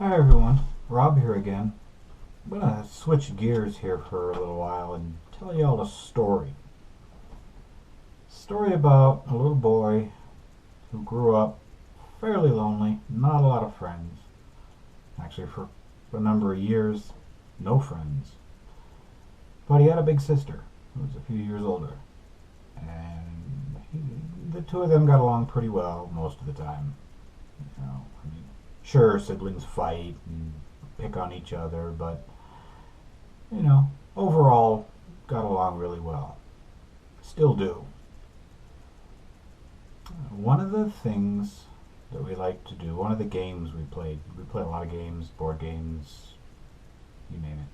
Hi everyone, Rob here again. I'm gonna switch gears here for a little while and tell y'all a story. Story about a little boy who grew up fairly lonely, not a lot of friends. Actually, for a number of years, no friends. But he had a big sister who was a few years older, and the two of them got along pretty well most of the time. Sure, siblings fight and pick on each other, but you know, overall got along really well. Still do. One of the things that we like to do, one of the games we play a lot of games, board games, you name it.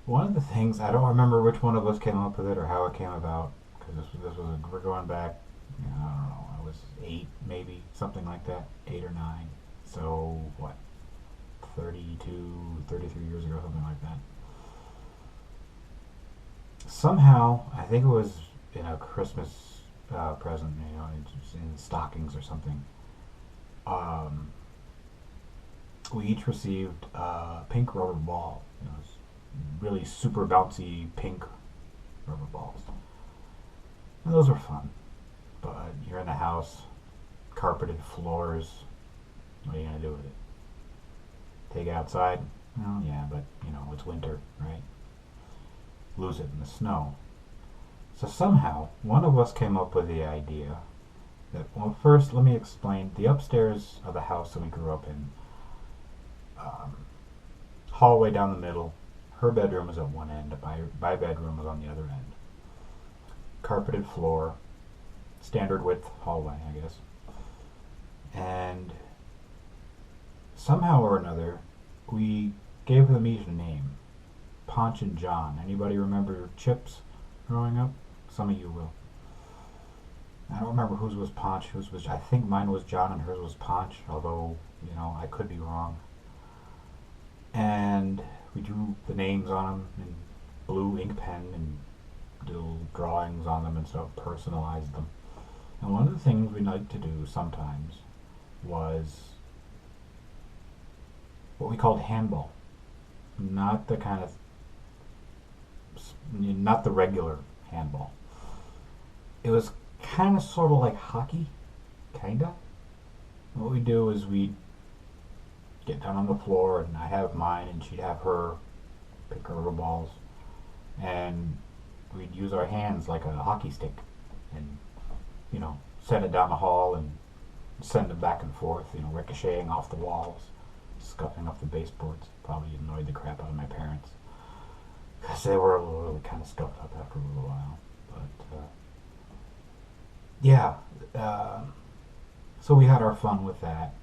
One of the things, I don't remember which one of us came up with it or how it came about, because we're going back, I don't know, I was 8 maybe, something like that, 8 or 9. So, what, 32, 33 years ago, something like that. Somehow, I think it was in a Christmas present, in stockings or something. Um, we each received a pink rubber ball. It's really super bouncy pink rubber balls, and those were fun. But you're in the house, carpeted floors. What are you gonna do with it? Take it outside? Well, yeah, but it's winter, right? Lose it in the snow. So somehow, one of us came up with the idea that, well, first, let me explain. The upstairs of the house that we grew up in, um, hallway down the middle, her bedroom was at one end, my bedroom was on the other end. Carpeted floor, standard width hallway, I guess. And somehow or another, we gave them each a name. Ponch and John. Anybody remember Chips growing up? Some of you will. I don't remember whose was Ponch, whose was. I think mine was John and hers was Ponch. Although I could be wrong. And we drew the names on them in blue ink pen and little drawings on them and stuff, personalized them. And one of the things we like to do sometimes was what we called handball. Not the kind of, not the regular handball. It was kind of sort of like hockey, kinda. What we do is we get down on the floor, and I have mine, and she'd have her pick her rubber balls, and we'd use our hands like a hockey stick, and send it down the hall and send it back and forth, ricocheting off the walls, scuffing off the baseboards. Probably annoyed the crap out of my parents because they were really kind of scuffed up after a little while. But yeah, so we had our fun with that,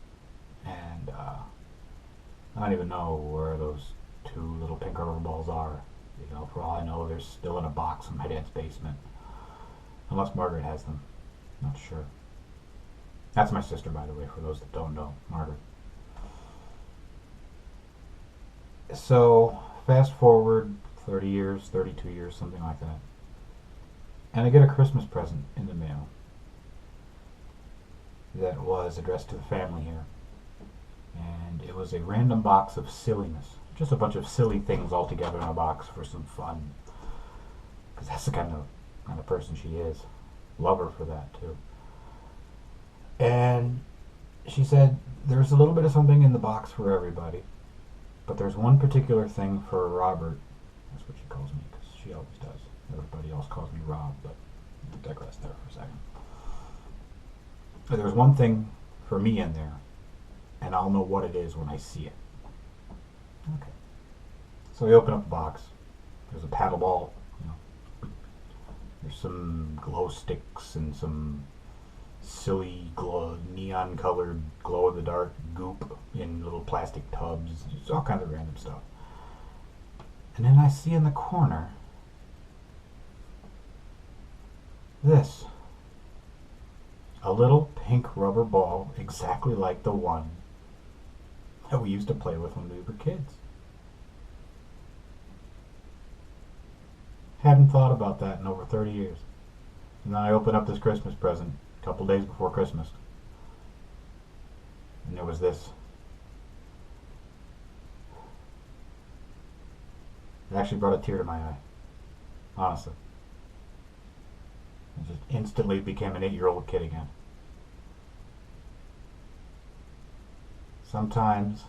and I don't even know where those two little pink rubber balls are. For all I know, they're still in a box in my dad's basement, unless Margaret has them. Not sure. That's my sister, by the way, for those that don't know, Margaret. So, fast forward 30 years, 32 years, something like that. And I get a Christmas present in the mail that was addressed to the family here. And it was a random box of silliness. Just a bunch of silly things all together in a box for some fun. Because that's the kind of person she is. Love her for that, too. And she said, there's a little bit of something in the box for everybody. But there's one particular thing for Robert. That's what she calls me, because she always does. Everybody else calls me Rob, but I'll digress there for a second. But there's one thing for me in there, and I'll know what it is when I see it. Okay. So we open up the box. There's a paddle ball. There's some glow sticks and some silly neon colored glow in the dark goop in little plastic tubs. Just all kinds of random stuff. And then I see in the corner this. A little pink rubber ball exactly like the one that we used to play with when we were kids. Hadn't thought about that in over 30 years. And then I opened up this Christmas present a couple days before Christmas. And there was this. Actually brought a tear to my eye. Honestly. I just instantly became an 8-year-old kid again. Sometimes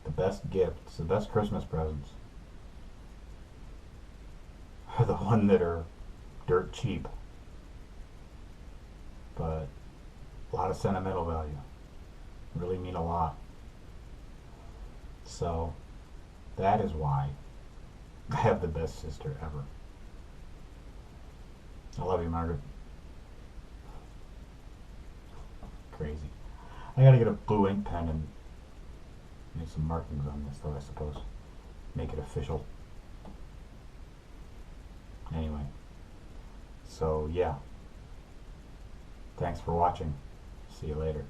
the best gifts, the best Christmas presents, are the ones that are dirt cheap, but a lot of sentimental value. Really mean a lot. So that is why I have the best sister ever. I love you, Margaret. Crazy. I gotta get a blue ink pen and make some markings on this, though, I suppose. Make it official. Anyway. So, yeah. Thanks for watching. See you later.